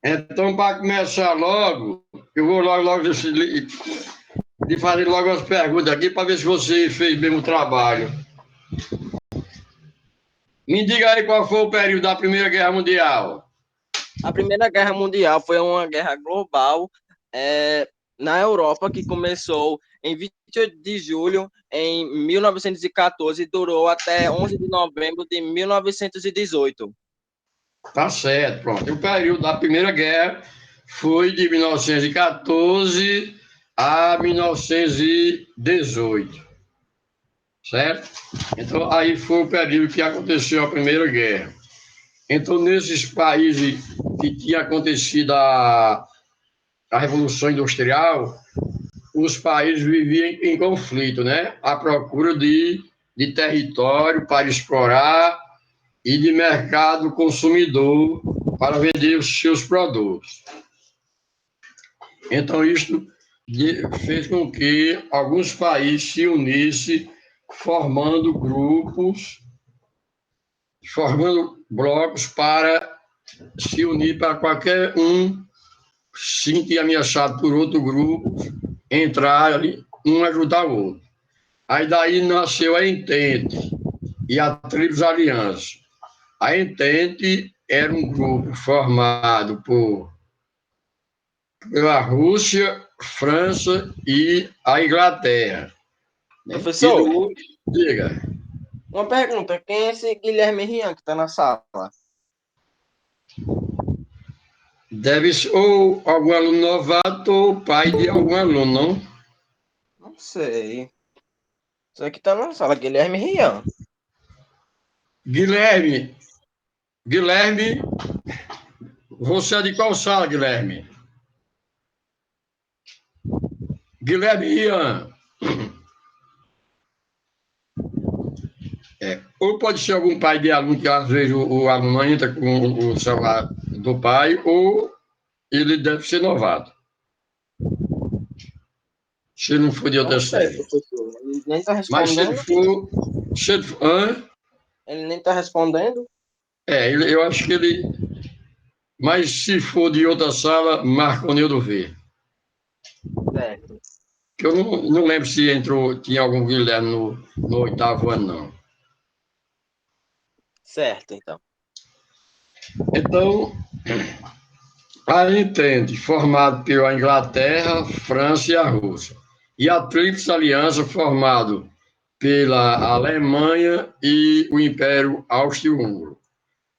Então, para começar logo, eu vou logo de fazer logo as perguntas aqui para ver se você fez bem o trabalho. Me diga aí qual foi o período da Primeira Guerra Mundial. A Primeira Guerra Mundial foi uma guerra global na Europa que começou em 28 de julho em 1914 e durou até 11 de novembro de 1918. Tá certo, pronto. O período da Primeira Guerra foi de 1914 a 1918, certo? Então, aí foi o período que aconteceu a Primeira Guerra. Então, nesses países que tinha acontecido a Revolução Industrial, os países viviam em conflito, né? À procura de território para explorar e de mercado consumidor para vender os seus produtos. Então, isso fez com que alguns países se unissem, formando grupos, formando blocos para se unir para qualquer um sentir ameaçado por outro grupo, entrar ali, um ajudar o outro. Aí daí nasceu a Entente e a Tríplice Aliança. A Entente era um grupo formado pela Rússia, França e a Inglaterra. Né? E Professor, do outro, diga, uma pergunta: quem é esse Guilherme Rian que está na sala? deve ser ou algum aluno novato ou pai de algum aluno, não? Não sei. Isso aqui está na sala, Guilherme Rian. Guilherme, você é de qual sala, Guilherme? Guilherme Ian. Ou pode ser algum pai de aluno que às vezes o aluno entra com o celular do pai, ou ele deve ser novato. Se ele não for de outra Não sei, série. professor. Ele nem está Mas se ele respondendo. for. Se ele for Ele nem está respondendo. eu acho que ele. Mas se for de outra sala, Marconildo vê. Certo. Que eu não lembro se entrou, tinha algum Guilherme no oitavo ano, não. Certo, então. Então, a Entente, formado pela Inglaterra, França e a Rússia. E a Tríplice Aliança, formado pela Alemanha e o Império Austro-Húngaro.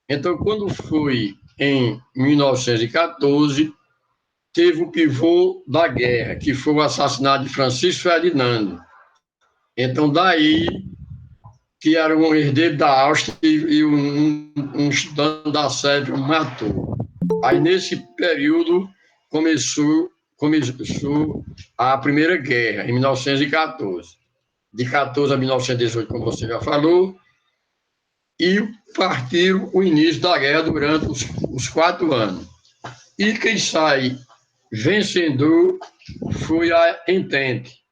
Então, quando foi em 1914, teve o pivô da guerra, que foi o assassinato de Francisco Ferdinando. Então, daí que era um herdeiro da Áustria e um estudante da Sérvia matou. Aí, nesse período, começou a Primeira Guerra, em 1914. De 14 a 1918, como você já falou, e partiram o início da guerra durante os 4 anos. E quem sai vencedor foi a Entente,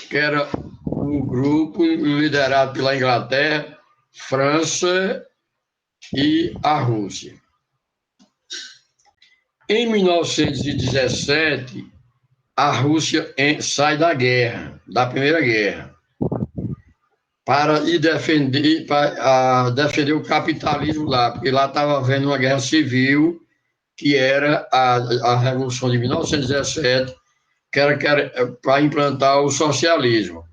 que era um grupo liderado pela Inglaterra, França e a Rússia. Em 1917, a Rússia sai da guerra, da Primeira Guerra, para defender o capitalismo lá, porque lá estava havendo uma guerra civil, que era a Revolução de 1917, que era para implantar o socialismo.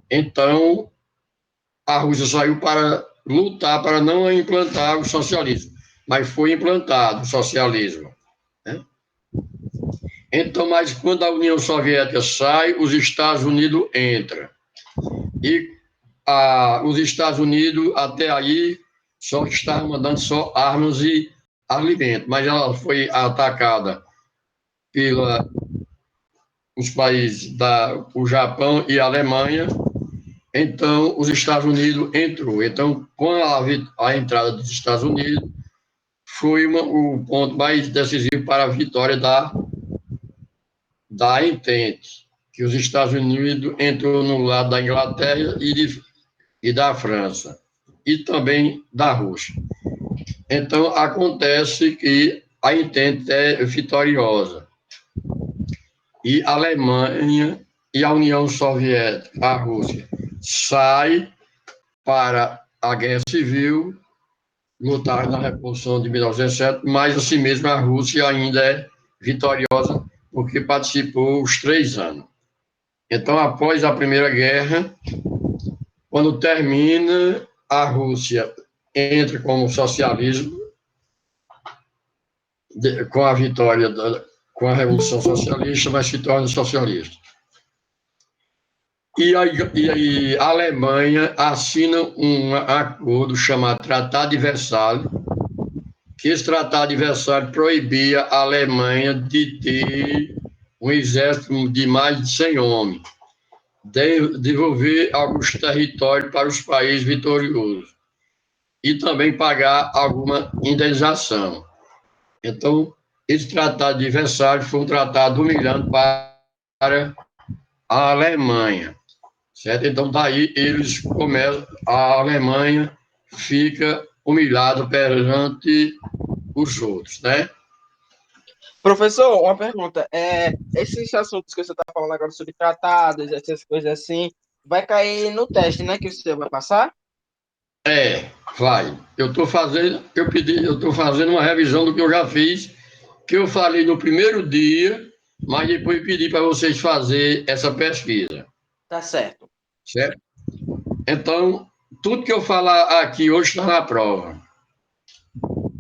Então, a Rússia saiu para lutar para não implantar o socialismo, mas foi implantado o socialismo. Né? Então, mas quando a União Soviética sai, os Estados Unidos entram. E os Estados Unidos, até aí, só estavam mandando só armas e alimentos, mas ela foi atacada pelos países o Japão e a Alemanha. Então, os Estados Unidos entrou. Então, com a entrada dos Estados Unidos, foi o ponto mais decisivo para a vitória da Entente, que os Estados Unidos entrou no lado da Inglaterra e da França, e também da Rússia. Então, acontece que a Entente é vitoriosa. E a Alemanha e a União Soviética, a Rússia, sai para a Guerra Civil, lutar na Revolução de 1907, mas assim mesmo a Rússia ainda é vitoriosa, porque participou os 3 anos. Então, após a Primeira Guerra, quando termina, a Rússia entra como socialismo, com a vitória, com a Revolução Socialista, mas se torna socialista. E a Alemanha assina um acordo chamado Tratado de Versalhes, que esse Tratado de Versalhes proibia a Alemanha de ter um exército de mais de 100 homens, devolver alguns territórios para os países vitoriosos e também pagar alguma indenização. Então, esse Tratado de Versalhes foi um tratado humilhante para a Alemanha, certo? Então, daí eles começam, a Alemanha fica humilhada perante os outros, né? Professor, uma pergunta. Esses assuntos que você está falando agora sobre tratados, essas coisas assim, vai cair no teste, né, que você vai passar? Vai. Eu estou fazendo uma revisão do que eu já fiz, que eu falei no primeiro dia, mas depois pedi para vocês fazer essa pesquisa, Tá certo. certo? Então, tudo que eu falar aqui hoje está na prova,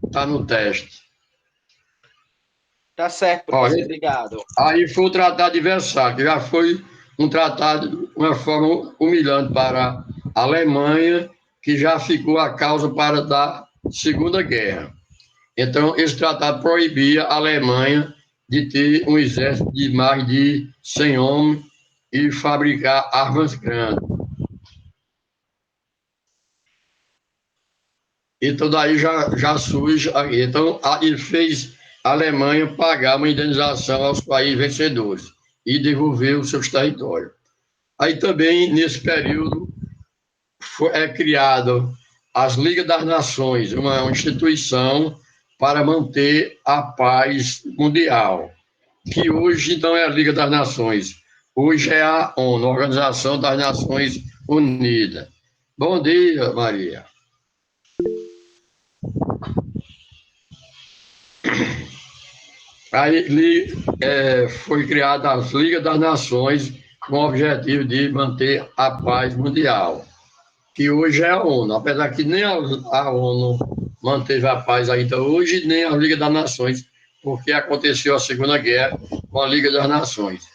está no teste. Tá certo, professor. Olha, Obrigado. aí foi o Tratado de Versalhes, que já foi um tratado de uma forma humilhante para a Alemanha, que já ficou a causa para da Segunda Guerra. Então, esse tratado proibia a Alemanha de ter um exército de mais de 100 homens e fabricar armas grandes. Então, daí já surge. Então, ele fez a Alemanha pagar uma indenização aos países vencedores e devolver os seus territórios. Aí também, nesse período, é criado as Ligas das Nações, uma instituição para manter a paz mundial, que hoje não é a Liga das Nações, hoje é a ONU, a Organização das Nações Unidas. Bom dia, Maria. Aí foi criada as Ligas das Nações com o objetivo de manter a paz mundial, que hoje é a ONU, apesar que nem a ONU manteve a paz ainda hoje, nem a Liga das Nações, porque aconteceu a Segunda Guerra com a Liga das Nações.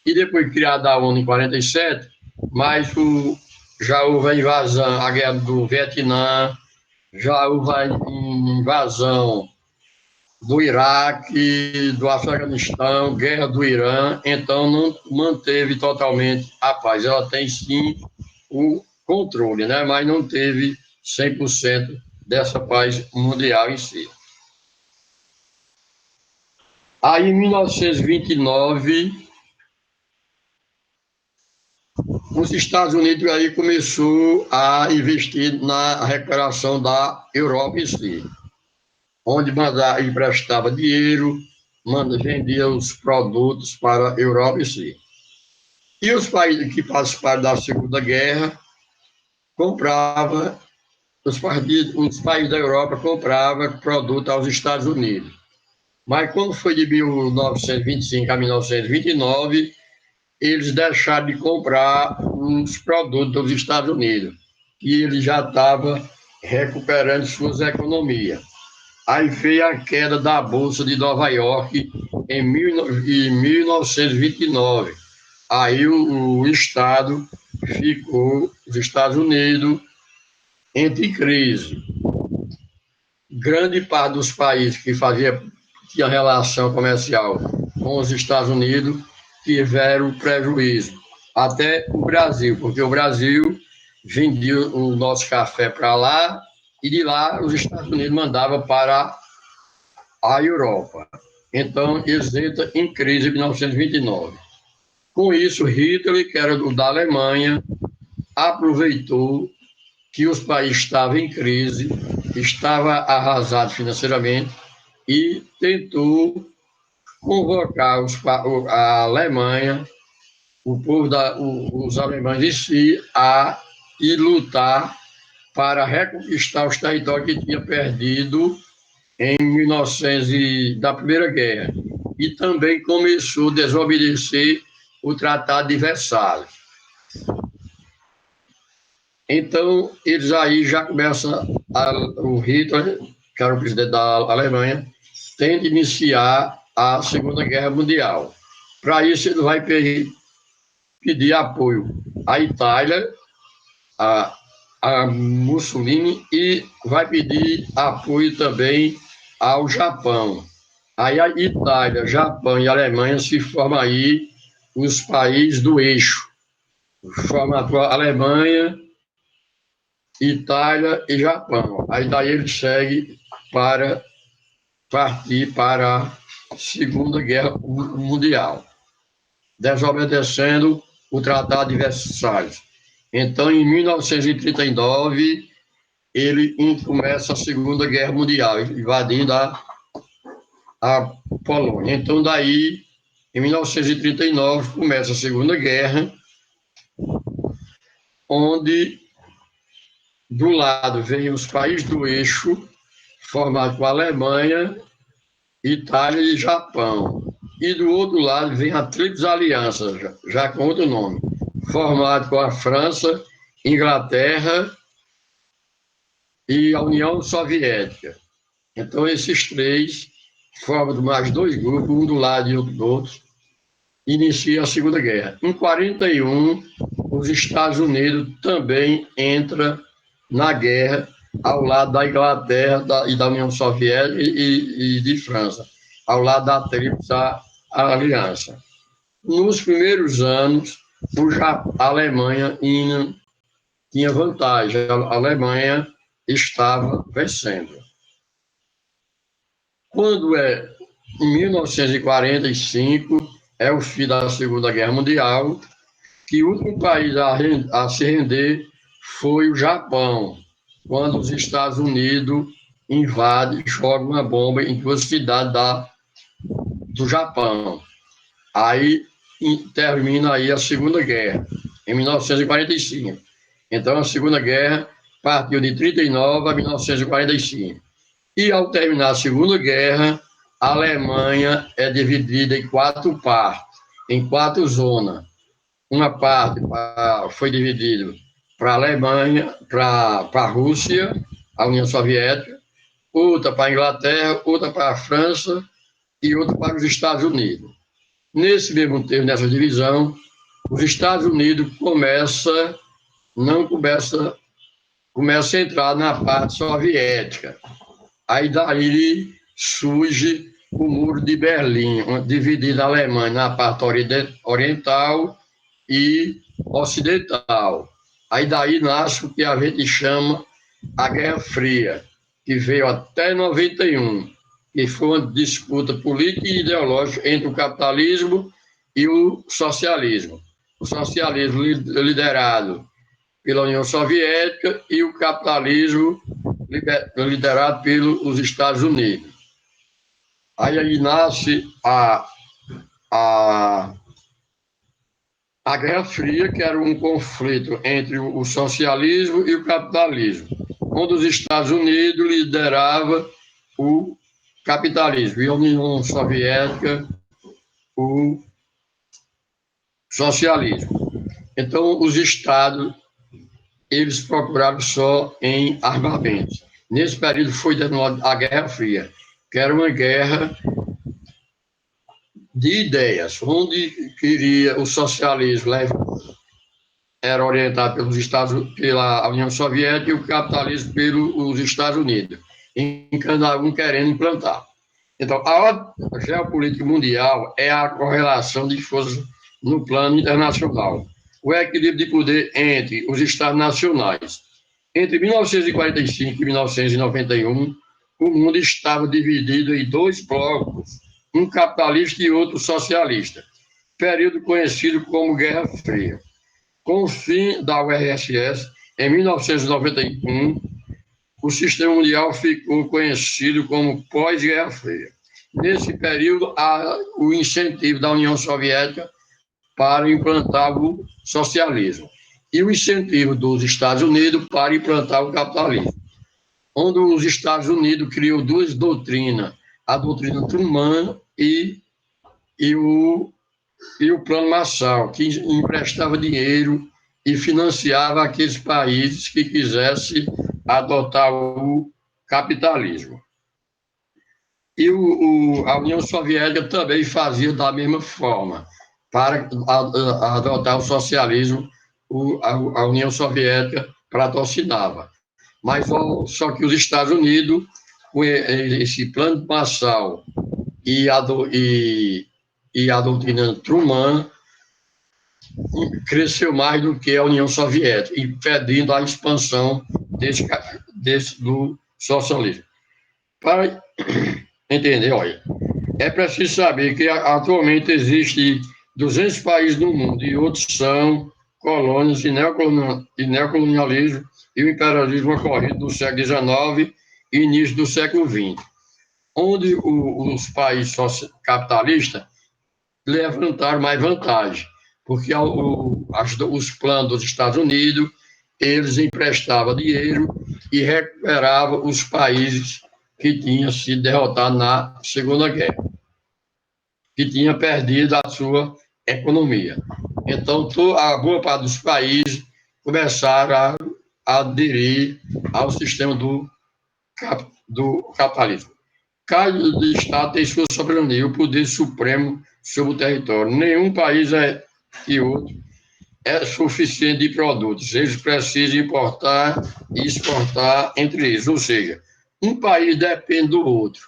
E depois criada a ONU em 47, mas já houve a invasão, a guerra do Vietnã, já houve a invasão do Iraque, do Afeganistão, guerra do Irã, então não manteve totalmente a paz. Ela tem sim o controle, né? Mas não teve 100% dessa paz mundial em si. Aí, em 1929, os Estados Unidos aí começou a investir na recuperação da Europa em si, onde emprestava dinheiro, vendia os produtos para a Europa em si. E os países que participaram da Segunda Guerra compravam, os países da Europa compravam produto aos Estados Unidos. Mas quando foi de 1925 a 1929, eles deixaram de comprar os produtos dos Estados Unidos, que ele já estava recuperando suas economias. Aí veio a queda da Bolsa de Nova York em 1929. Aí o Estado ficou, os Estados Unidos, entre crise. Grande parte dos países que tinha relação comercial com os Estados Unidos tiveram prejuízo. Até o Brasil, porque o Brasil vendia o nosso café para lá e de lá os Estados Unidos mandavam para a Europa. Então, eles entram em crise em 1929. Com isso, Hitler, que era da Alemanha, aproveitou que os países estavam em crise estava arrasado financeiramente e tentou convocar a Alemanha, os alemães em si, a ir lutar para reconquistar os territórios que tinha perdido em 1900 da Primeira Guerra. E também começou a desobedecer o Tratado de Versalhes. Então, eles aí já começam, o Hitler, que era o presidente da Alemanha, tem de iniciar a Segunda Guerra Mundial. Para isso, ele vai pedir apoio à Itália, a Mussolini, e vai pedir apoio também ao Japão. Aí a Itália, Japão e Alemanha se formam aí os países do eixo. Forma a Alemanha, Itália e Japão. Aí daí ele segue para partir para a Segunda Guerra Mundial, desobedecendo o Tratado de Versalhes. Então, em 1939, ele começa a Segunda Guerra Mundial, invadindo a Polônia. Então, daí, em 1939, começa a Segunda Guerra, onde do lado vem os países do eixo, formados por Alemanha, Itália e Japão. E do outro lado vem a Tríplice Aliança, já com outro nome, formado com a França, Inglaterra e a União Soviética. Então, esses três formam mais dois grupos, um do lado e outro do outro, inicia a Segunda Guerra. Em 41, os Estados Unidos também entram na guerra ao lado da Inglaterra e da União Soviética e de França, ao lado da Tríplice Aliança. Nos primeiros anos, a Alemanha tinha vantagem, a Alemanha estava vencendo. Quando em 1945, é o fim da Segunda Guerra Mundial, que o último país a se render foi o Japão, quando os Estados Unidos invadem, jogam uma bomba em duas cidades do Japão. Aí termina aí a Segunda Guerra, em 1945. Então, a Segunda Guerra partiu de 39 a 1945. E, ao terminar a Segunda Guerra, a Alemanha é dividida em quatro partes, em quatro zonas. Uma parte foi dividida para a Alemanha, para a Rússia, a União Soviética, outra para a Inglaterra, outra para a França e outra para os Estados Unidos. Nesse mesmo tempo, nessa divisão, os Estados Unidos começa a entrar na parte soviética. Aí daí surge o Muro de Berlim, dividindo a Alemanha na parte oriental e ocidental. Aí daí nasce o que a gente chama a Guerra Fria, que veio até 91, que foi uma disputa política e ideológica entre o capitalismo e o socialismo. O socialismo liderado pela União Soviética e o capitalismo liderado pelos Estados Unidos. Aí nasce a Guerra Fria, que era um conflito entre o socialismo e o capitalismo, onde os Estados Unidos liderava o capitalismo e a União Soviética o socialismo. Então, os Estados, eles procuraram só em armamentos. Nesse período foi denominada a Guerra Fria, que era uma guerra de ideias, onde queria o socialismo era orientado pela União Soviética e o capitalismo pelos Estados Unidos, em cada um querendo implantar. Então, a geopolítica mundial é a correlação de forças no plano internacional, o equilíbrio de poder entre os Estados nacionais. Entre 1945 e 1991, o mundo estava dividido em dois blocos, um capitalista e outro socialista, período conhecido como Guerra Fria. Com o fim da URSS, em 1991, o sistema mundial ficou conhecido como pós-Guerra Fria. Nesse período, há o incentivo da União Soviética para implantar o socialismo e o incentivo dos Estados Unidos para implantar o capitalismo, onde os Estados Unidos criou duas doutrinas, a doutrina Truman e o Plano Marshall, que emprestava dinheiro e financiava aqueles países que quisessem adotar o capitalismo. E a União Soviética também fazia da mesma forma. Para adotar o socialismo, a União Soviética patrocinava. Mas só que os Estados Unidos, com esse plano Marshall e a doutrina Truman, cresceu mais do que a União Soviética, impedindo a expansão do socialismo. Para entender, olha, é preciso saber que atualmente existem 200 países no mundo e outros são colônias e neocolonialismo e o imperialismo ocorrido no século XIX e início do século XX, onde os países capitalistas levantaram mais vantagem, porque os planos dos Estados Unidos, eles emprestavam dinheiro e recuperavam os países que tinham sido derrotados na Segunda Guerra, que tinham perdido a sua economia. Então, a boa parte dos países começaram a aderir ao sistema do capitalismo. Cada Estado tem sua soberania, o poder supremo sobre o território. Nenhum país que outro é suficiente de produtos. Eles precisam importar e exportar entre eles. Ou seja, um país depende do outro,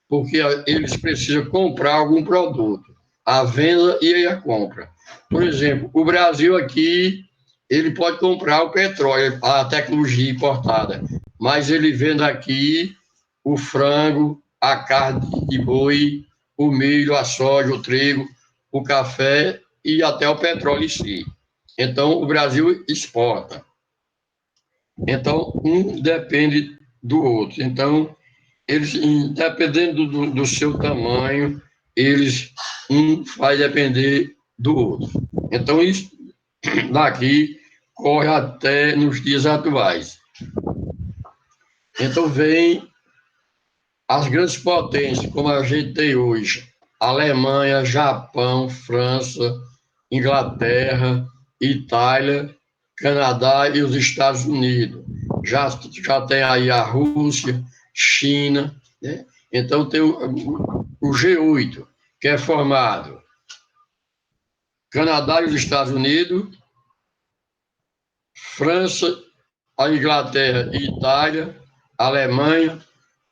porque eles precisam comprar algum produto, a venda e a compra. Por exemplo, o Brasil aqui, ele pode comprar o petróleo, a tecnologia importada, mas ele vende aqui o frango, a carne de boi, o milho, a soja, o trigo, o café e até o petróleo em si. Então, o Brasil exporta. Então, um depende do outro. Então, eles, dependendo do seu tamanho, um vai depender do outro. Então, isso daqui corre até nos dias atuais. Então, vem as grandes potências, como a gente tem hoje, Alemanha, Japão, França, Inglaterra, Itália, Canadá e os Estados Unidos. Já tem aí a Rússia, China, né? Então tem o G8, que é formado Canadá e os Estados Unidos, França, a Inglaterra e Itália, Alemanha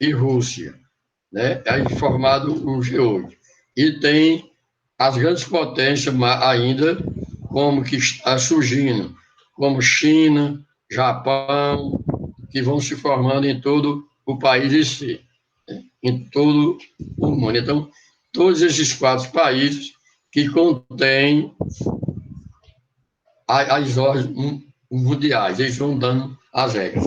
e Rússia, né? Aí formado o G8. E tem as grandes potências ainda, como que está surgindo, como China, Japão, que vão se formando em todo o país em si, né? Em todo o mundo. Então, todos esses 4 países que contêm as ordens mundiais, eles vão dando as regras.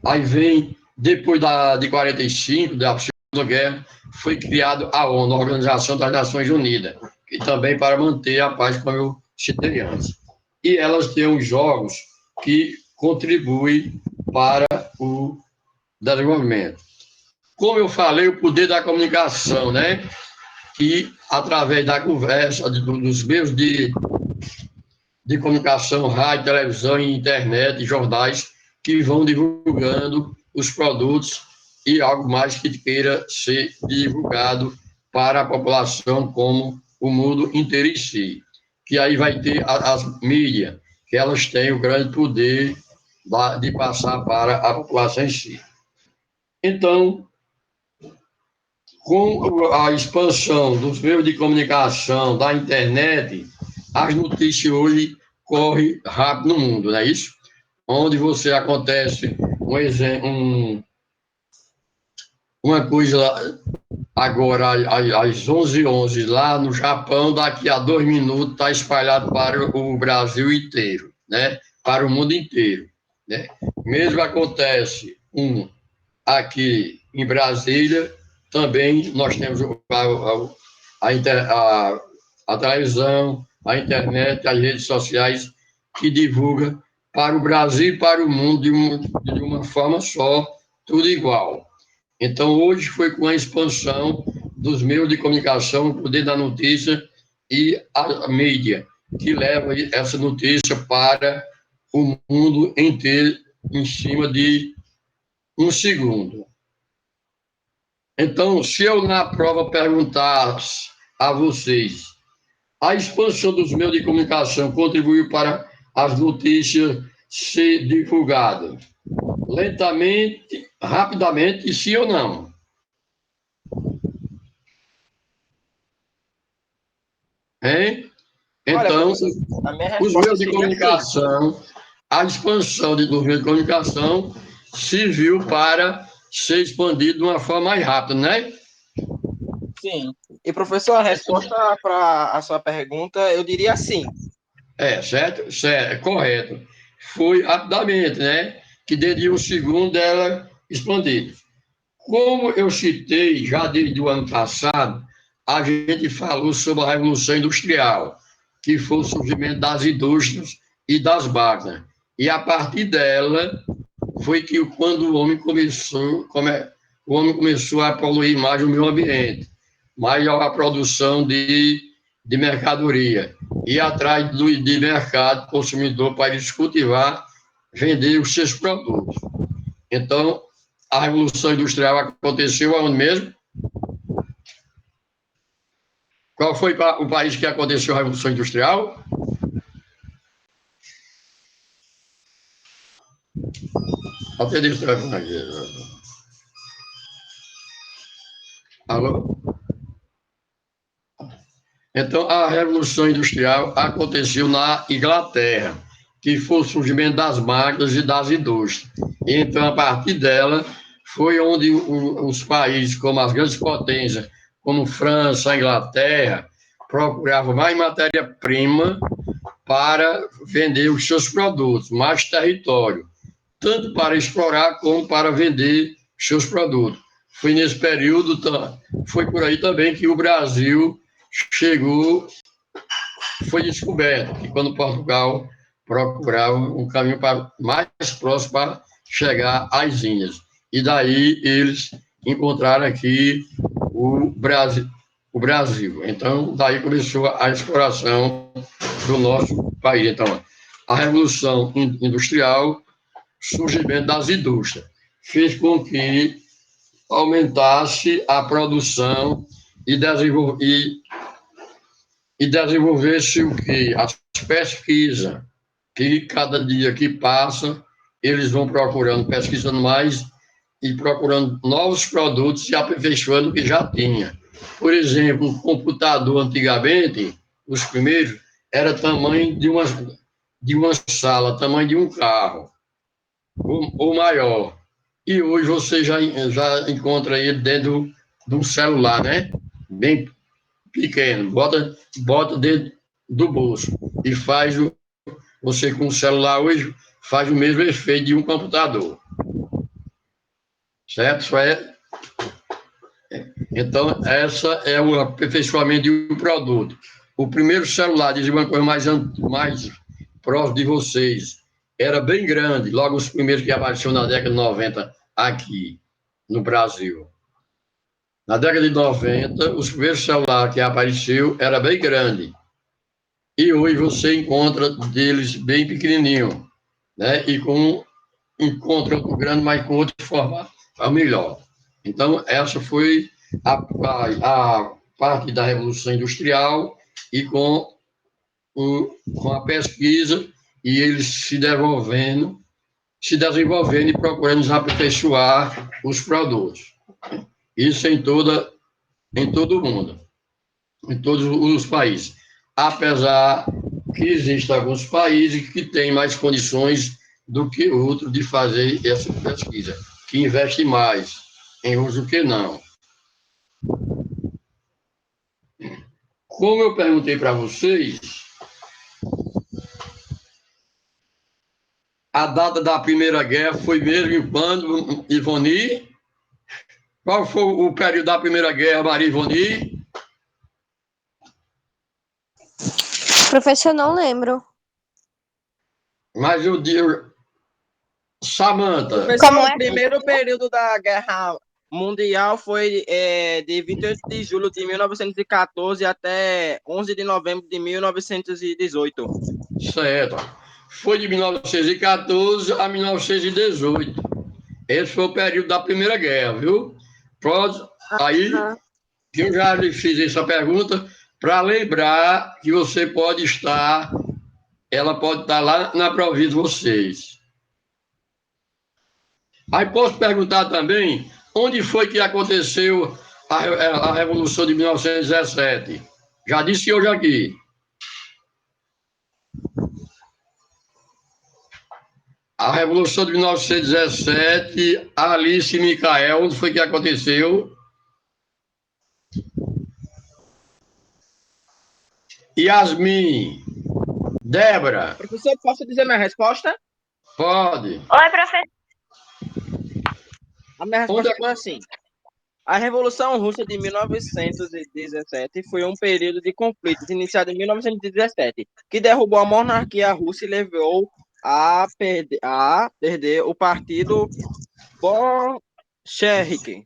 Aí vem, depois de 45, da Segunda Guerra, foi criada a ONU, a Organização das Nações Unidas, que também para manter a paz, como eu citei antes. E elas têm os jogos que contribuem para o desenvolvimento. Como eu falei, o poder da comunicação, né? Que, através da conversa, dos meios de comunicação, rádio, televisão, internet, jornais, que vão divulgando os produtos e algo mais que queira ser divulgado para a população, como o mundo inteiro em si. Que aí vai ter as mídias, que elas têm o grande poder de passar para a população em si. Então, com a expansão dos meios de comunicação, da internet, as notícias hoje correm rápido no mundo, não é isso? Onde você acontece uma coisa agora às 11h11 lá no Japão, daqui a 2 minutos está espalhado para o Brasil inteiro, né? Para o mundo inteiro, né? Mesmo acontece aqui em Brasília, também nós temos a televisão, a internet, as redes sociais, que divulga para o Brasil e para o mundo de uma forma só, tudo igual. Então, hoje foi com a expansão dos meios de comunicação, o poder da notícia e a mídia, que leva essa notícia para o mundo inteiro em cima de um segundo. Então, se eu na prova perguntasse a vocês, a expansão dos meios de comunicação contribuiu para as notícias ser divulgadas lentamente, rapidamente, sim ou não? Hein? Olha, Então, professor, a minha os resposta meios de seria sim. comunicação, a expansão dos meios de comunicação serviu para ser expandido de uma forma mais rápida, né? Sim. E, professor, a resposta para a sua pergunta, eu diria sim. Certo? Certo, é correto. Foi rapidamente, né? Que dentro de um segundo ela expandiu. Como eu citei já desde o ano passado, a gente falou sobre a Revolução Industrial, que foi o surgimento das indústrias e das máquinas. E a partir dela foi que quando o homem começou a poluir mais o meio ambiente, mais a produção de mercadoria, e atrás de mercado consumidor para eles cultivar, vender os seus produtos. Então, a Revolução Industrial aconteceu aonde mesmo? Qual foi o país que aconteceu a Revolução Industrial? Até desse telefone aqui. Alô? Então, a Revolução Industrial aconteceu na Inglaterra, que foi o surgimento das máquinas e das indústrias. Então, a partir dela, foi onde os países, como as grandes potências, como França, Inglaterra, procuravam mais matéria-prima para vender os seus produtos, mais território, tanto para explorar como para vender seus produtos. Foi nesse período, foi por aí também que o Brasil chegou, foi descoberto, que quando Portugal procurava um caminho mais próximo para chegar às Índias. E daí eles encontraram aqui o Brasil. Então, daí começou a exploração do nosso país. Então, a Revolução Industrial, surgimento das indústrias, fez com que aumentasse a produção e desenvolver-se o que? As pesquisas, que cada dia que passa, eles vão procurando, pesquisando mais e procurando novos produtos e aperfeiçoando o que já tinha. Por exemplo, um computador antigamente, os primeiros, era tamanho de uma sala, tamanho de um carro, ou maior. E hoje você já encontra ele dentro de um celular, né? Bem pequeno, bota dentro do bolso e você com o celular hoje faz o mesmo efeito de um computador, certo? Então, essa é o aperfeiçoamento de um produto. O primeiro celular, diz uma coisa mais próxima de vocês, era bem grande, logo os primeiros que apareceram na década de 90 aqui no Brasil. Na década de 90, os primeiros celulares que apareceu era bem grande. E hoje você encontra deles bem pequenininho, né? E encontra outro grande, mas com outro formato, é o melhor. Então, essa foi a parte da Revolução Industrial e com a pesquisa e eles se desenvolvendo e procurando aperfeiçoar os produtos. Isso em todo o mundo, em todos os países. Apesar que existem alguns países que têm mais condições do que outros de fazer essa pesquisa, que investem mais em uso que não. Como eu perguntei para vocês, a data da Primeira Guerra foi mesmo em quando, Ivoni? Qual foi o período da Primeira Guerra, Maria Ivone? Professor, não lembro. Mas eu digo, Samanta. Professor, Como o é? primeiro período da Guerra Mundial foi de 28 de julho de 1914 até 11 de novembro de 1918. Certo. Foi de 1914 a 1918. Esse foi o período da Primeira Guerra, viu? Pronto. Aí, que eu já lhe fiz essa pergunta para lembrar que você pode estar, ela pode estar lá na província de vocês. Aí posso perguntar também, onde foi que aconteceu a Revolução de 1917? Já disse hoje aqui. A Revolução de 1917, Alice e Micael, onde foi que aconteceu? Yasmin, Débora, Professor, posso dizer minha resposta? pode. Oi, professor. A minha Onde resposta foi assim. A Revolução Russa de 1917 foi um período de conflitos iniciado em 1917, que derrubou a monarquia russa e levou a perder o partido bolchevique.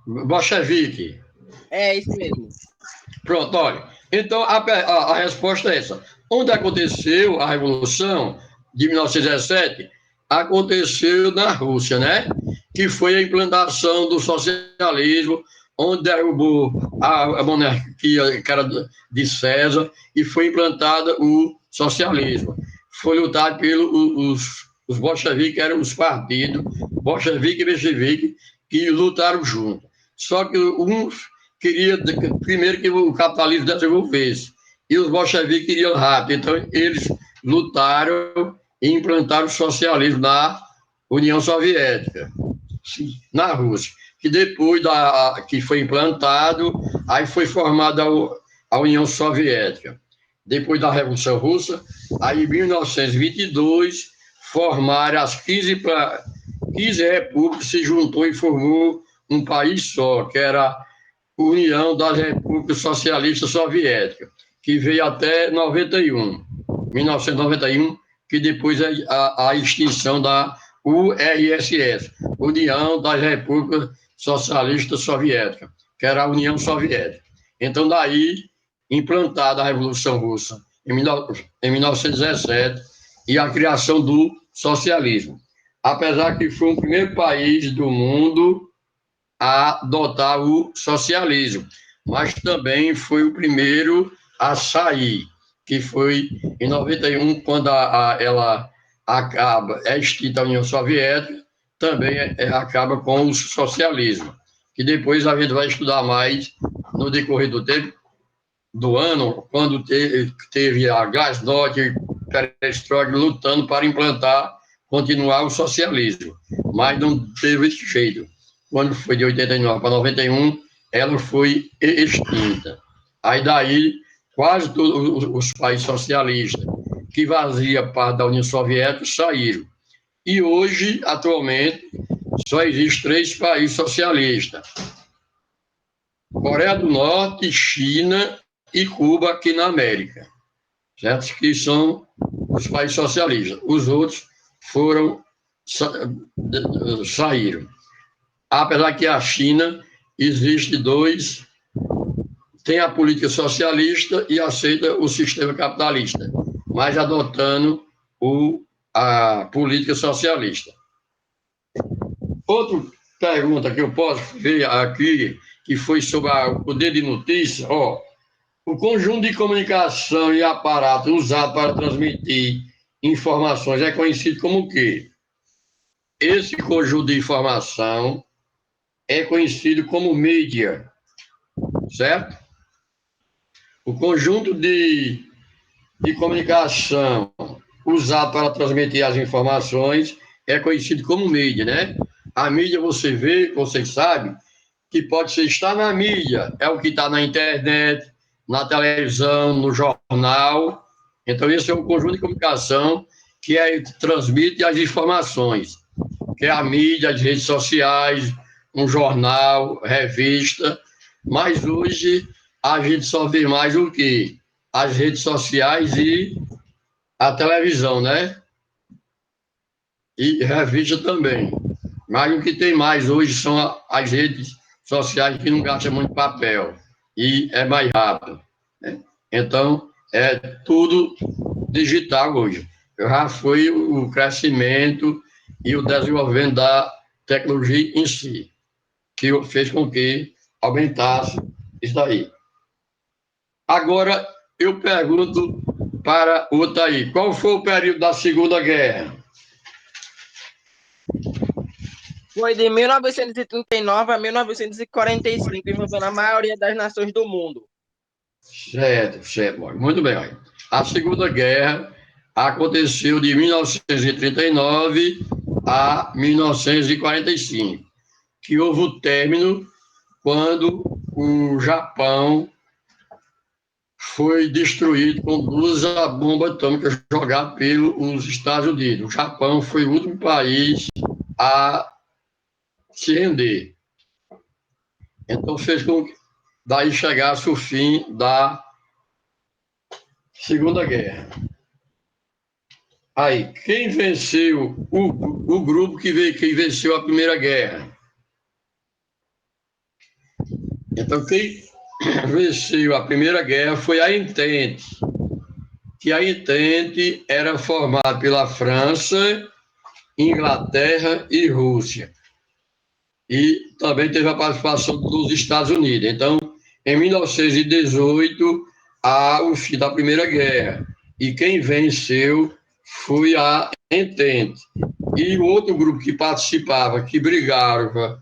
bolchevique. É isso mesmo. Pronto, olha. Então, a resposta é essa. Onde aconteceu a Revolução de 1917? Aconteceu na Rússia, né? Que foi a implantação do socialismo, onde derrubou a monarquia que era de César e foi implantada o socialismo. Foi lutado pelos os bolcheviques, que eram os partidos, bolchevique e menchevique, que lutaram juntos. Só que uns queria primeiro que o capitalismo desenvolvesse e os bolcheviques queriam rápido, então eles lutaram e implantaram o socialismo na União Soviética, na Rússia, que depois que foi implantado, aí foi formada a União Soviética. Depois da Revolução Russa, aí em 1922 formaram as 15 repúblicas, se juntou e formou um país só, que era União das Repúblicas Socialistas Soviéticas, que veio até 91, 1991, que depois é a extinção da URSS, União das Repúblicas Socialistas Soviéticas, que era a União Soviética. Então, daí, implantada a Revolução Russa em 1917 e a criação do socialismo. Apesar que foi o primeiro país do mundo a adotar o socialismo, mas também foi o primeiro a sair, que foi em 91, quando ela acaba, é extinta a União Soviética, também acaba com o socialismo, que depois a gente vai estudar mais no decorrer do tempo, do ano, quando teve a Glasnost e Perestroika lutando para implantar, continuar o socialismo, mas não teve jeito. Quando foi de 89 para 91, ela foi extinta. Aí daí, quase todos os países socialistas que fazia parte da União Soviética saíram. E hoje, atualmente, só existem 3 países socialistas: Coreia do Norte, China e Cuba, aqui na América, certo? Que são os países socialistas. Os outros saíram. Apesar que a China existe 2, tem a política socialista e aceita o sistema capitalista, mas adotando a política socialista. Outra pergunta que eu posso ver aqui, que foi sobre o poder de notícia, o conjunto de comunicação e aparato usado para transmitir informações é conhecido como o quê? Esse conjunto de informação é conhecido como mídia, certo? O conjunto de comunicação usado para transmitir as informações é conhecido como mídia, né? A mídia você vê, você sabe, que pode estar na mídia, é o que está na internet, na televisão, no jornal. Então, esse é um conjunto de comunicação que transmite as informações, que é a mídia, as redes sociais, um jornal, revista, mas hoje a gente só vê mais o quê? As redes sociais e a televisão, né? E revista também. Mas o que tem mais hoje são as redes sociais que não gastam muito papel e é mais rápido, né? Então, é tudo digital hoje. Já foi o crescimento e o desenvolvimento da tecnologia em si, que fez com que aumentasse isso daí. Agora, eu pergunto para o Otaí, qual foi o período da Segunda Guerra? Foi de 1939 a 1945, envolvendo a maioria das nações do mundo. Certo, certo, muito bem. A Segunda Guerra aconteceu de 1939 a 1945, que houve o término quando o Japão foi destruído com duas bombas atômicas jogadas pelos Estados Unidos. O Japão foi o último país a se render. Então fez com que daí chegasse o fim da Segunda Guerra. Aí, quem venceu o grupo que venceu a Primeira Guerra? Então, quem venceu a Primeira Guerra foi a Entente, que a Entente era formada pela França, Inglaterra e Rússia. E também teve a participação dos Estados Unidos. Então, em 1918, há o fim da Primeira Guerra. E quem venceu foi a Entente. E o outro grupo que participava, que brigava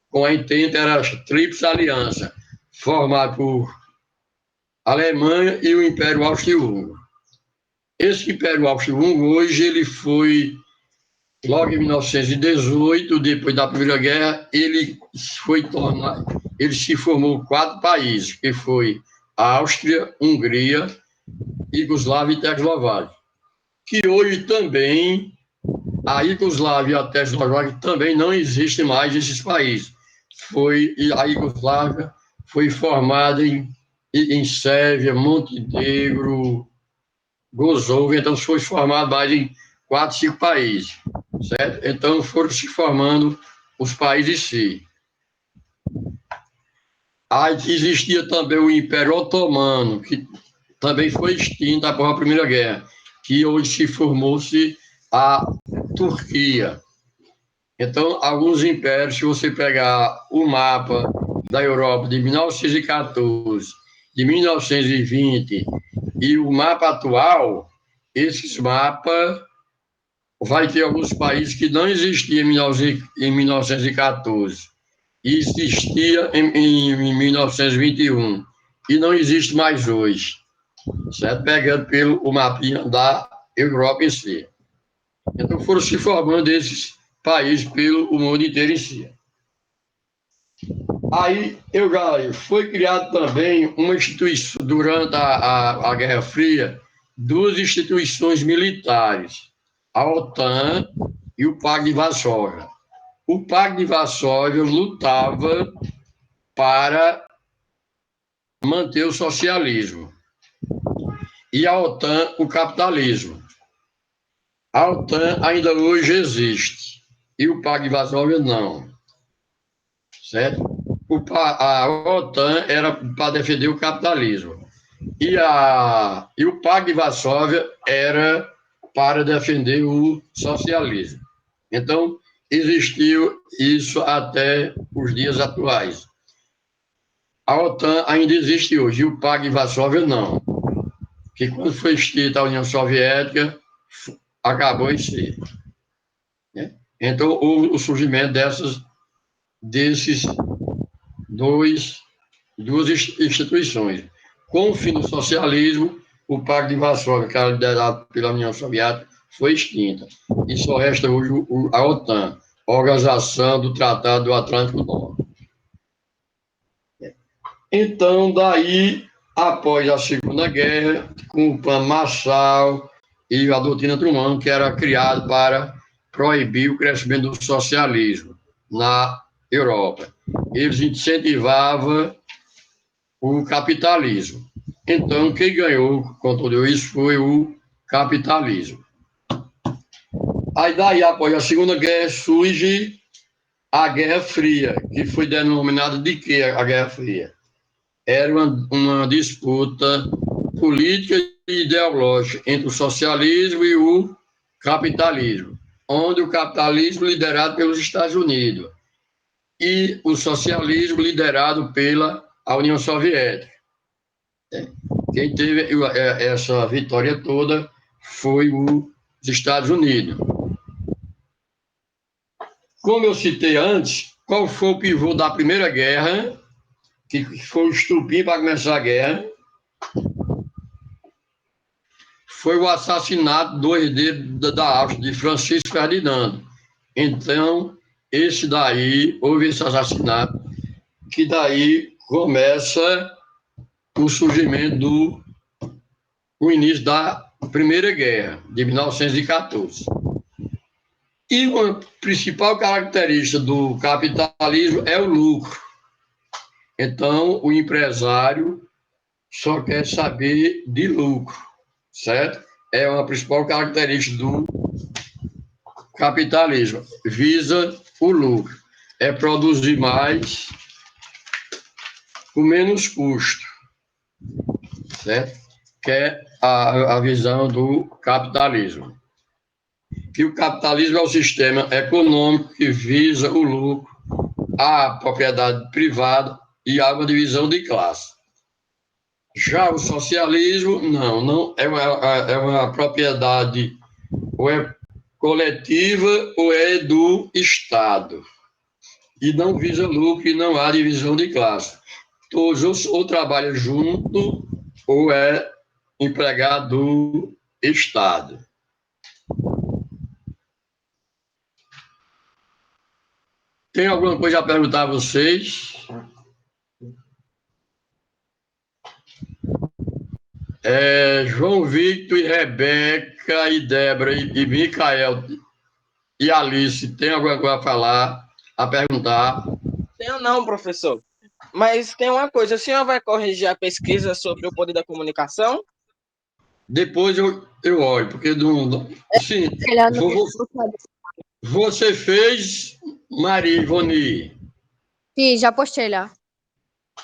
com a Entente, era a Tríplice Aliança, formada por Alemanha e o Império Austro-Húngaro. Esse Império Austro-Húngaro, hoje, ele foi, logo em 1918, depois da Primeira Guerra, ele se formou 4 países, que foi a Áustria, Hungria, Iugoslávia e Tchecoslováquia. Que hoje também, a Iugoslávia e a Tchecoslováquia também não existem mais esses países. A Iugoslávia foi formada em Sérvia, Montenegro, Kosovo, então foi formado mais em 4, 5 países, certo? Então foram se formando os países em si. Aí existia também o Império Otomano, que também foi extinto após a Primeira Guerra, que hoje se formou-se a Turquia. Então, alguns impérios, se você pegar o mapa da Europa de 1914, de 1920 e o mapa atual, esses mapas vai ter alguns países que não existiam em 1914 e existia em 1921 e não existe mais hoje, certo? Pegando pelo o mapinha da Europa em si. Então foram se formando esses países pelo mundo inteiro em si. Aí, foi criado também uma instituição, durante a Guerra Fria, 2 instituições militares, a OTAN e o Pacto de Varsóvia. O Pacto de Varsóvia lutava para manter o socialismo e a OTAN o capitalismo. A OTAN ainda hoje existe e o Pacto de Varsóvia não, certo? A OTAN era para defender o capitalismo e o Pacto de Varsóvia era para defender o socialismo. Então, existiu isso até os dias atuais. A OTAN ainda existe hoje, e o Pacto de Varsóvia não. Porque quando foi extinta a União Soviética, acabou em si. Né? Então, houve o surgimento desses duas instituições. Com o fim do socialismo, o Pacto de Varsóvia, que era liderado pela União Soviética, foi extinta. E só resta hoje a OTAN, a Organização do Tratado do Atlântico Norte. Então, daí, após a Segunda Guerra, com o Plano Marshall e a doutrina Truman, que era criado para proibir o crescimento do socialismo na Europa. Eles incentivavam o capitalismo. Então, quem ganhou com tudo isso foi o capitalismo. Aí, daí, após a Segunda Guerra, surge a Guerra Fria, que foi denominada de quê a Guerra Fria? Era uma disputa política e ideológica entre o socialismo e o capitalismo, onde o capitalismo liderado pelos Estados Unidos e o socialismo liderado pela União Soviética. Quem teve essa vitória toda foi os Estados Unidos. Como eu citei antes, qual foi o pivô da Primeira Guerra, que foi o estupim para começar a guerra? Foi o assassinato do herdeiro da Áustria, de Francisco Ferdinando. Então, houve esse assassinato, que daí começa o surgimento o início da Primeira Guerra, de 1914. E uma principal característica do capitalismo é o lucro. Então, o empresário só quer saber de lucro, certo? É uma principal característica do capitalismo, visa o lucro. É produzir mais com menos custo, certo? Que é a visão do capitalismo. Que o capitalismo é o sistema econômico que visa o lucro, a propriedade privada e a uma divisão de classe. Já o socialismo, não é uma propriedade ou é coletiva ou é do Estado. E não visa lucro e não há divisão de classe. Todos ou trabalham junto ou é empregado do Estado. Tem alguma coisa a perguntar a vocês? João Victor, e Rebeca, e Débora, e Micael, e Alice, tem alguma coisa a falar, a perguntar? Tenho não, professor. Mas tem uma coisa, o senhor vai corrigir a pesquisa sobre o poder da comunicação? Depois eu olho, porque sim, você fez, Maria Ivone? Sim, já postei lá.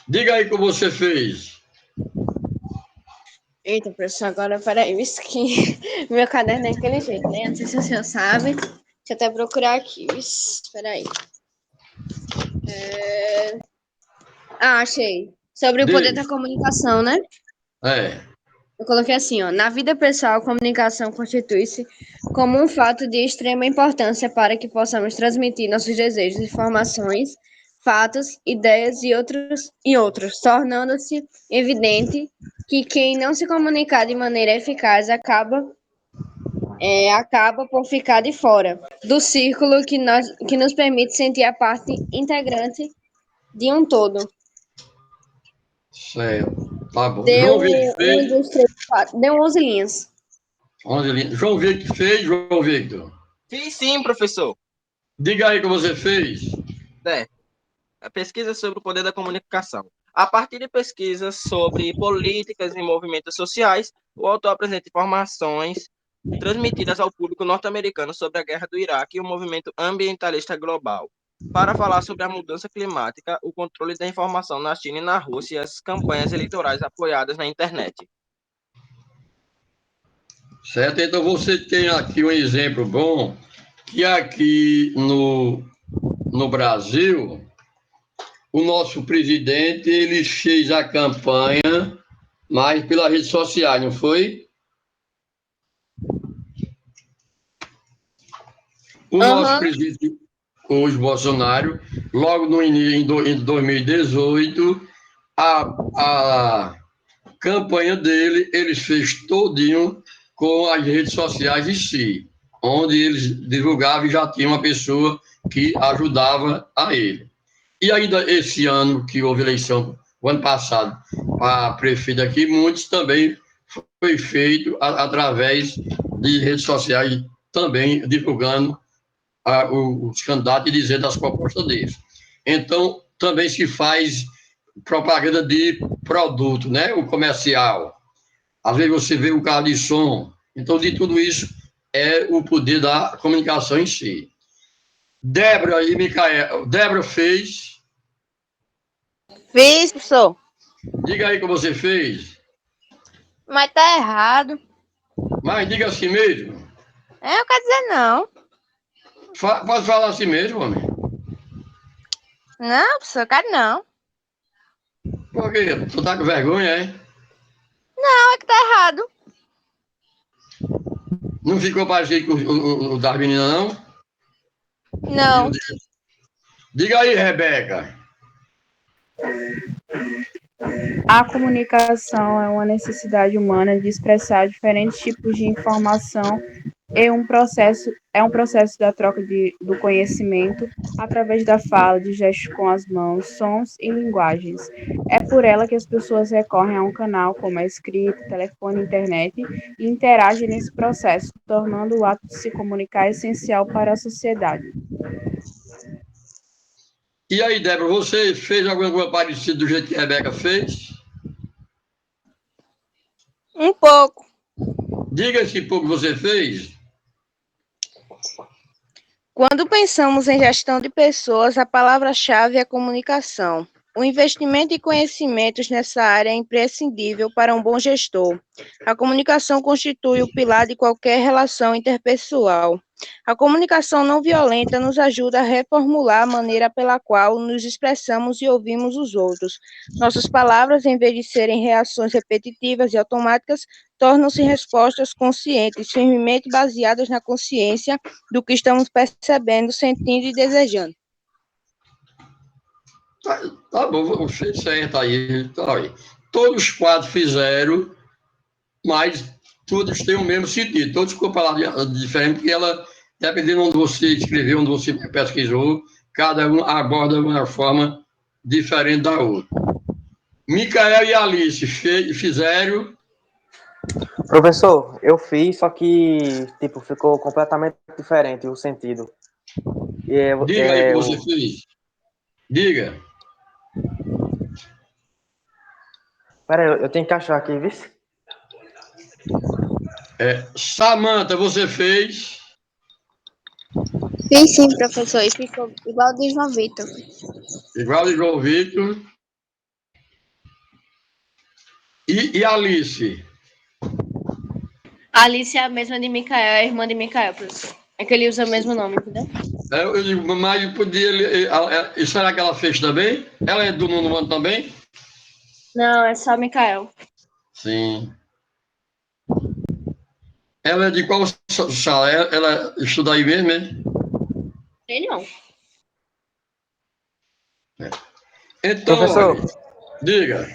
Diga aí como você fez. Eita, professor, agora, peraí, meu caderno é daquele jeito, né? Não sei se o senhor sabe. Deixa eu até procurar aqui. Peraí. Achei. Sobre o poder da comunicação, né? Eu coloquei assim, ó. Na vida pessoal, a comunicação constitui-se como um fato de extrema importância para que possamos transmitir nossos desejos, informações, fatos, ideias e outros, tornando-se evidente que quem não se comunicar de maneira eficaz acaba por ficar de fora do círculo que nos permite sentir a parte integrante de um todo. Certo, tá bom. Deu João Victor fez. 1, 2, 3, 4. Deu 11 linhas. 11 linhas. João Victor fez, João Victor? Fiz sim, professor. Diga aí o que você fez. A pesquisa sobre o poder da comunicação. A partir de pesquisas sobre políticas e movimentos sociais, o autor apresenta informações transmitidas ao público norte-americano sobre a guerra do Iraque e o movimento ambientalista global. Para falar sobre a mudança climática, o controle da informação na China e na Rússia e as campanhas eleitorais apoiadas na internet. Certo? Então você tem aqui um exemplo bom, que aqui no Brasil, o nosso presidente, ele fez a campanha mais pelas redes sociais, não foi? O nosso presidente, hoje, Bolsonaro, logo no início, em 2018, a campanha dele, eles fez todinho com as redes sociais em si, onde eles divulgavam e já tinha uma pessoa que ajudava a ele. E ainda esse ano que houve eleição, o ano passado, para prefeito aqui, muitos também foi feito através de redes sociais, também divulgando os candidatos e dizendo as propostas deles. Então, também se faz propaganda de produto, né? O comercial. Às vezes você vê o carro de som. Então, de tudo isso é o poder da comunicação em si. Débora e Micael. Débora fez. Fiz, professor. Diga aí como você fez. Mas tá errado. Mas diga assim mesmo. Eu quero dizer não. Pode falar assim mesmo, homem. Não, professor, eu quero não. Por quê? Tu tá com vergonha, é? Não, é que tá errado. Não ficou parecido com o das meninas, não? Não. Diga aí, Rebeca. A comunicação é uma necessidade humana de expressar diferentes tipos de informação e é um processo da troca do conhecimento através da fala, de gestos com as mãos, sons e linguagens. É por ela que as pessoas recorrem a um canal como a escrita, telefone, internet e interagem nesse processo, tornando o ato de se comunicar essencial para a sociedade. E aí, Débora, você fez alguma coisa parecida do jeito que a Rebeca fez? Um pouco. Diga esse pouco que você fez. Quando pensamos em gestão de pessoas, a palavra-chave é comunicação. O investimento em conhecimentos nessa área é imprescindível para um bom gestor. A comunicação constitui o pilar de qualquer relação interpessoal. A comunicação não violenta nos ajuda a reformular a maneira pela qual nos expressamos e ouvimos os outros. Nossas palavras, em vez de serem reações repetitivas e automáticas, tornam-se respostas conscientes, firmemente baseadas na consciência do que estamos percebendo, sentindo e desejando. Tá bom, você certo aí, tá aí. Todos os quatro fizeram, mas todos têm o mesmo sentido. Todos com palavras diferentes, porque ela, dependendo de onde você escreveu, onde você pesquisou, cada um aborda de uma forma diferente da outra. Micael e Alice fizeram. Professor, eu fiz, só que tipo, ficou completamente diferente o sentido. Diga aí o que você fez. Diga. Peraí, eu tenho que achar aqui, viu? Samanta, você fez. Fiz sim, professor, e ficou igual do João Vitor. Igual de João Vitor. E Alice? A Alice é a mesma de Micael, é a irmã de Micael, professor. É que ele usa o mesmo nome, entendeu? Eu digo, mas podia. E será que ela fez também? Ela é do nono ano também? Não, é só Micael. Sim. Ela é de qual sala? Ela estuda aí mesmo, é? Ele não. Então, professor, diga.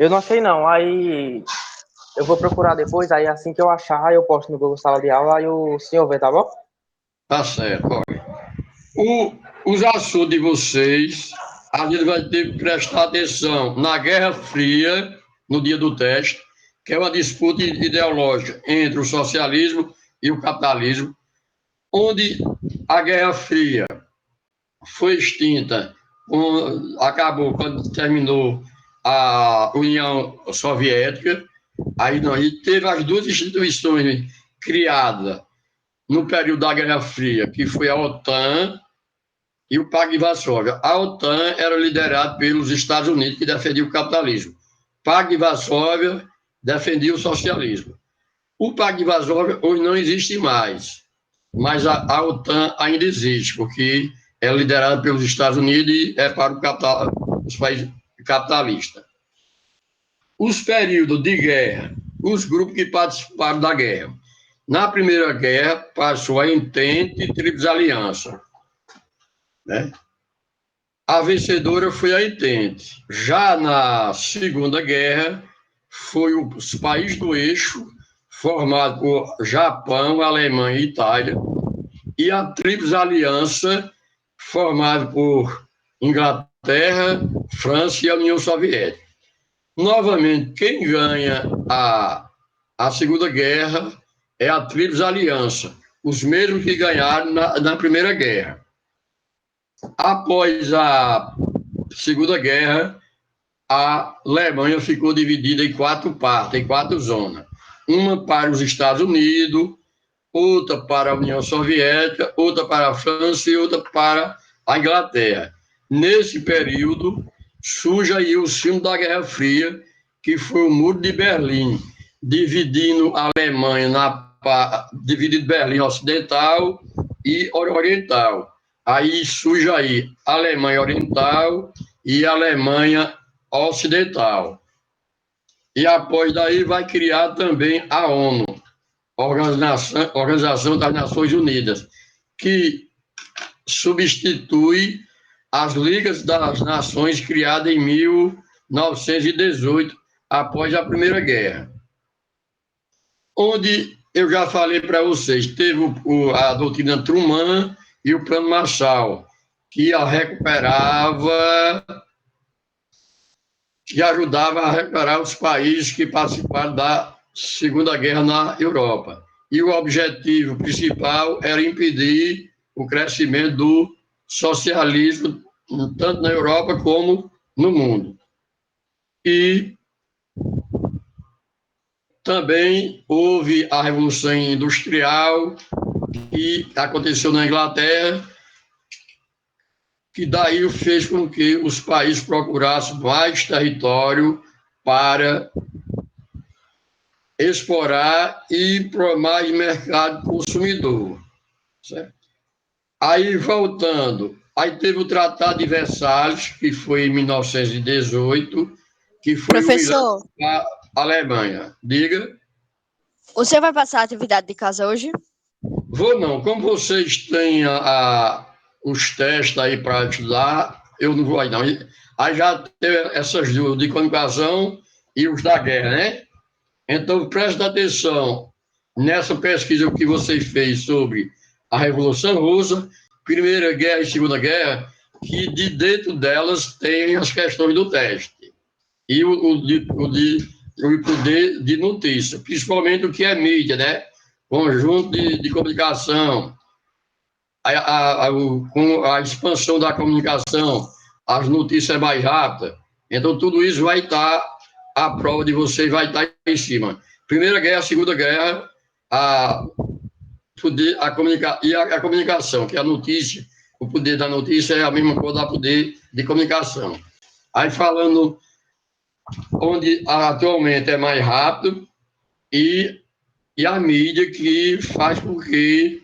eu não achei não, aí eu vou procurar depois, aí assim que eu achar, eu posto no Google Sala de Aula, aí o senhor vê, tá bom? Tá certo, olha. Os assuntos de vocês, a gente vai ter que prestar atenção na Guerra Fria, no dia do teste, que é uma disputa ideológica entre o socialismo e o capitalismo, onde a Guerra Fria foi extinta, acabou quando terminou a União Soviética, aí teve as duas instituições criadas no período da Guerra Fria, que foi a OTAN e o Pacto de Varsóvia. A OTAN era liderada pelos Estados Unidos, que defendia o capitalismo. O Pacto de Varsóvia defendia o socialismo. O Pacto de Varsóvia hoje não existe mais, mas a OTAN ainda existe, porque é liderada pelos Estados Unidos e é para os países capitalistas. Os períodos de guerra, os grupos que participaram da guerra. Na Primeira Guerra, passou a Entente e Tríplice Aliança. Né? A vencedora foi a Entente. Já na Segunda Guerra, foi os países do eixo, formado por Japão, Alemanha e Itália, e a Tríplice Aliança, formada por Inglaterra, França e a União Soviética. Novamente, quem ganha a Segunda Guerra é a Tríplice Aliança, os mesmos que ganharam na Primeira Guerra. Após a Segunda Guerra, a Alemanha ficou dividida em 4 partes, em 4 zonas. Uma para os Estados Unidos, outra para a União Soviética, outra para a França e outra para a Inglaterra. Nesse período, surge aí o símbolo da Guerra Fria, que foi o Muro de Berlim, dividindo a Alemanha dividindo Berlim Ocidental e Oriental. Aí surge aí a Alemanha Oriental e a Alemanha Ocidental. E após daí vai criar também a ONU, Organização das Nações Unidas, que substitui as Ligas das Nações criadas em 1918, após a Primeira Guerra. Onde eu já falei para vocês, teve a doutrina Truman e o Plano Marshall, que ajudava a recuperar os países que participaram da Segunda Guerra na Europa. E o objetivo principal era impedir o crescimento do socialismo, tanto na Europa como no mundo. E também houve a Revolução Industrial, que aconteceu na Inglaterra, que daí fez com que os países procurassem mais território para explorar e para mais mercado consumidor. Certo? Aí, voltando, aí teve o Tratado de Versalhes, que foi em 1918, que foi Professor, a Alemanha. Diga. você vai passar a atividade de casa hoje? Vou não. Como vocês têm os testes aí para estudar, eu não vou aí não. Aí já tem essas duas, de comunicação e os da guerra, né? Então, preste atenção nessa pesquisa que vocês fez sobre a Revolução Russa, Primeira Guerra e Segunda Guerra, que de dentro delas tem as questões do teste. E o poder de notícia, principalmente o que é mídia, né? Conjunto de comunicação, com a expansão da comunicação, as notícias mais rápidas. Então, tudo isso vai estar, a prova de vocês vai estar em cima. Primeira Guerra, Segunda Guerra, a comunicação, que é a notícia, o poder da notícia é a mesma coisa do poder de comunicação. Aí, falando onde atualmente é mais rápido, e a mídia que faz com que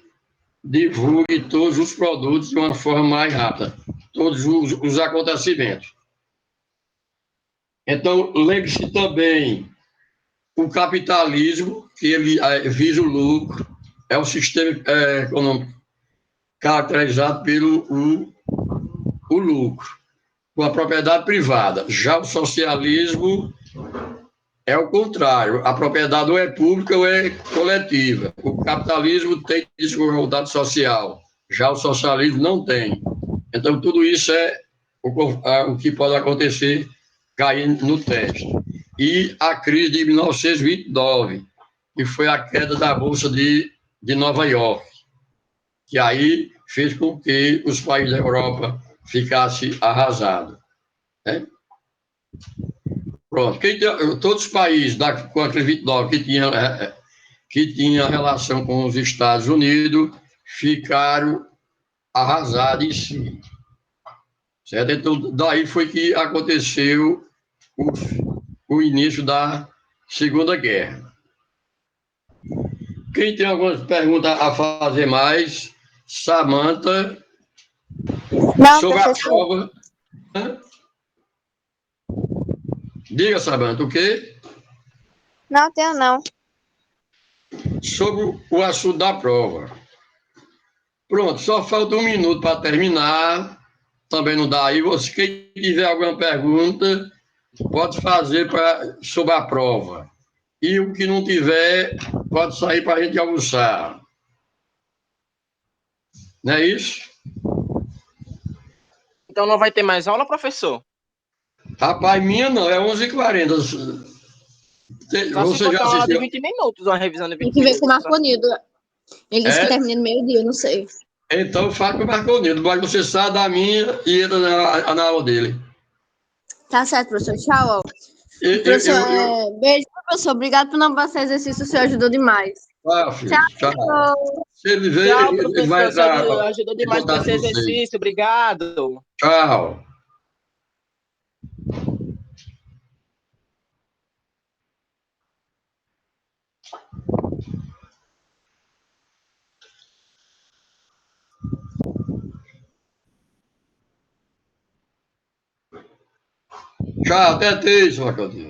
divulgue todos os produtos de uma forma mais rápida, todos os acontecimentos. Então, lembre-se também, o capitalismo, que ele visa o lucro, é um sistema econômico caracterizado pelo o lucro, com a propriedade privada. Já o socialismo é o contrário, a propriedade ou é pública ou é coletiva. O capitalismo tem desigualdade social, já o socialismo não tem. Então, tudo isso é o que pode acontecer caindo no teste. E a crise de 1929, que foi a queda da Bolsa de Nova York, que aí fez com que os países da Europa ficassem arrasados. Né? Pronto. Todos os países com a crise de 29 que tinha relação com os Estados Unidos ficaram arrasados em si. Certo? Então, daí foi que aconteceu o início da Segunda Guerra. Quem tem algumas perguntas a fazer mais? Samantha, Não, sobre professor. a prova. Diga, Samantha, o quê? Não tenho, não. Sobre o assunto da prova. Pronto, só falta 1 minuto para terminar. Também não dá aí. Quem tiver alguma pergunta, pode fazer sobre a prova. E o que não tiver, pode sair para a gente almoçar. Não é isso? Então não vai ter mais aula, professor? Rapaz, minha não, é 11h40. Você já assistiu? De 20 minutos, uma revisão de 20 minutos. Tem que ver com o Marconildo. Ele disse que termina no meio-dia, não sei. Então fala com o Marconino, mas você sai da minha e entra na aula dele. Tá certo, professor. Tchau. Ó. Eu, Professor, eu, beijo, professor. Obrigado por não passar exercício, o senhor ajudou demais. filho, tchau. Tchau. Se ele ver, Tchau, ele vai professor. Você entrar ajudou em demais com contato esse com vocês. exercício. Obrigado. Tchau. Tchau, até terça, Marconino.